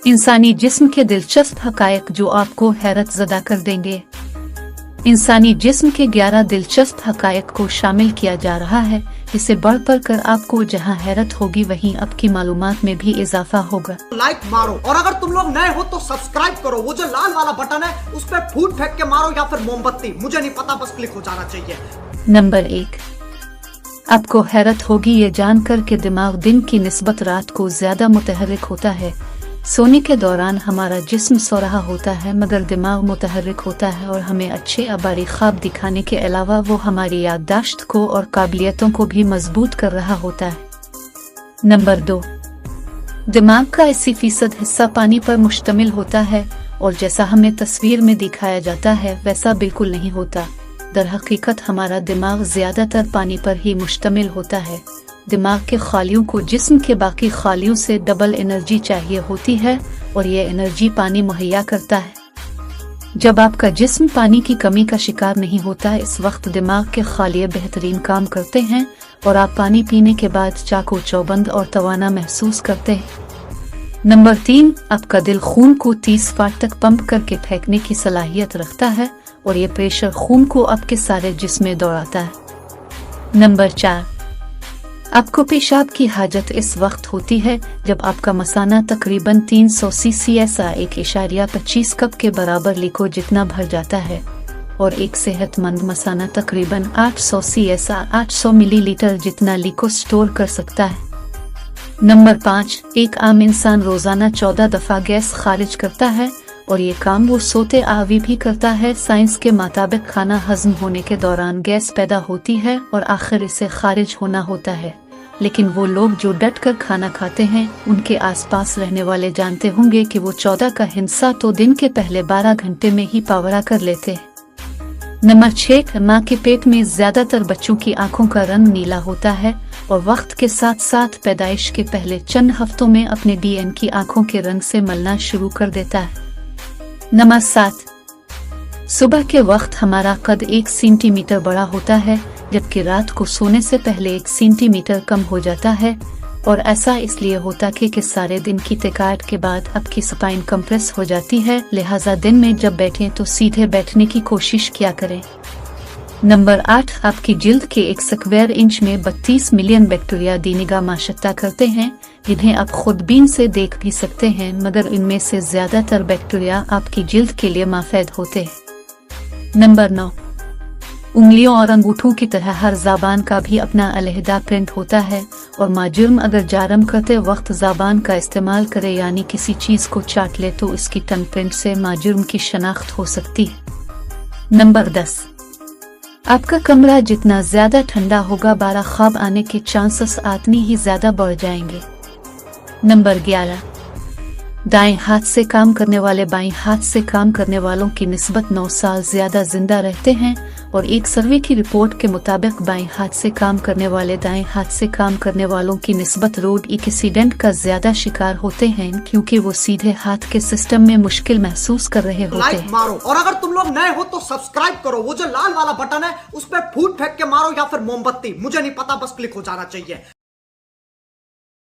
इंसानी जिस्म के दिलचस्प हकायक जो आपको हैरत ज़दा कर देंगे। इंसानी जिस्म के 11 दिलचस्प हकायक को शामिल किया जा रहा है। इसे बढ़ कर आपको जहां हैरत होगी वहीं आपकी मालूमात में भी इजाफा होगा। लाइक मारो और अगर तुम लोग नए हो तो सब्सक्राइब करो। वो जो लाल वाला बटन है उस पर फूट फेंक के मारो या फिर मोमबत्ती, मुझे नहीं पता, बस क्लिक हो जाना चाहिए। नंबर 1, आपको हैरत होगी ये जानकर के दिमाग दिन की निस्बत रात को ज्यादा मुतहर्रिक होता है। सोने के दौरान हमारा जिस्म सो रहा होता है मगर दिमाग मुतहर्रिक होता है और हमें अच्छे अबारी ख्वाब दिखाने के अलावा वो हमारी याददाश्त को और काबिलियतों को भी मजबूत कर रहा होता है। नंबर 2, दिमाग का 80% हिस्सा पानी पर मुश्तमिल होता है और जैसा हमें तस्वीर में दिखाया जाता है वैसा बिल्कुल नहीं होता। दर हकीकत हमारा दिमाग ज्यादातर पानी पर ही मुश्तमिल होता है। दिमाग के खालियों को जिस्म के बाकी खालियों से डबल एनर्जी चाहिए होती है और ये एनर्जी पानी मुहैया करता है। जब आपका जिस्म पानी की कमी का शिकार नहीं होता इस वक्त दिमाग के खालिये बेहतरीन काम करते हैं और आप पानी पीने के बाद चाको चौबंद और तवाना महसूस करते हैं। नंबर 3, आपका दिल खून को 30 वाट तक पंप करके फेंकने की सलाहियत रखता है और ये प्रेशर खून को आपके सारे जिस्म में दौड़ाता है। नंबर 4, आपको पेशाब की हाजत इस वक्त होती है जब आपका मसाना तकरीबन 300 CCSA 1.25 कप के बराबर लिको जितना भर जाता है और एक सेहतमंद मसाना तकरीबन 800 CSA 800 मिलीलीटर जितना लिको स्टोर कर सकता है। नंबर 5, एक आम इंसान रोजाना 14 दफा गैस खारिज करता है और ये काम वो सोते आवी भी करता है। साइंस के मुताबिक खाना हजम होने के दौरान गैस पैदा होती है और आखिर इसे खारिज होना होता है, लेकिन वो लोग जो डट कर खाना खाते हैं उनके आसपास रहने वाले जानते होंगे कि वो 14 का हिस्सा तो दिन के पहले 12 घंटे में ही पावरा कर लेते हैं। नंबर 6, माँ के पेट में ज्यादातर बच्चों की आंखों का रंग नीला होता है और वक्त के साथ साथ पैदाइश के पहले चंद हफ्तों में अपने DNA की आंखों के रंग से मलना शुरू कर देता है। नंबर 7, सुबह के वक्त हमारा कद 1 सेंटीमीटर बड़ा होता है जबकि रात को सोने से पहले 1 सेंटीमीटर कम हो जाता है और ऐसा इसलिए होता कि सारे दिन की थकावट के बाद आपकी स्पाइन कंप्रेस हो जाती है, लिहाजा दिन में जब बैठें तो सीधे बैठने की कोशिश किया करें। नंबर 8, आपकी जिल्द के 1 स्क्वायर इंच में 32 मिलियन बैक्टीरिया दीनिगा माशत्ता करते हैं जिन्हें आप खुदबीन से देख भी सकते हैं मगर इनमें से ज्यादातर बैक्टीरिया आपकी जिल्द के लिए मुफीद होते हैं। नंबर 9, उंगलियों और अंगूठों की तरह हर ज़बान का भी अपना अलहदा प्रिंट होता है और माजुर्म अगर जारम करते वक्त ज़बान का इस्तेमाल करे यानी किसी चीज़ को चाट ले तो इसकी टंग प्रिंट से माजुर्म की शनाख्त हो सकती है। नंबर 10, आपका कमरा जितना ज्यादा ठंडा होगा 12 ख्वाब आने के चांसेस आतनी ही ज्यादा बढ़ जाएंगे। नंबर 11, दाएं हाथ से काम करने वाले बाएं हाथ से काम करने वालों की निस्बत 9 साल ज्यादा जिंदा रहते हैं और एक सर्वे की रिपोर्ट के मुताबिक बाएं हाथ से काम करने वाले दाएं हाथ से काम करने वालों की निस्बत रोड एक्सीडेंट का ज्यादा शिकार होते हैं क्योंकि वो सीधे हाथ के सिस्टम में मुश्किल महसूस कर रहे होते हैं। लाइक मारो और अगर तुम लोग नए हो तो सब्सक्राइब करो। वो जो लाल वाला बटन है उस पर फूट फेंक के मारो या फिर मोमबत्ती, मुझे नहीं पता, बस क्लिक हो जाना चाहिए।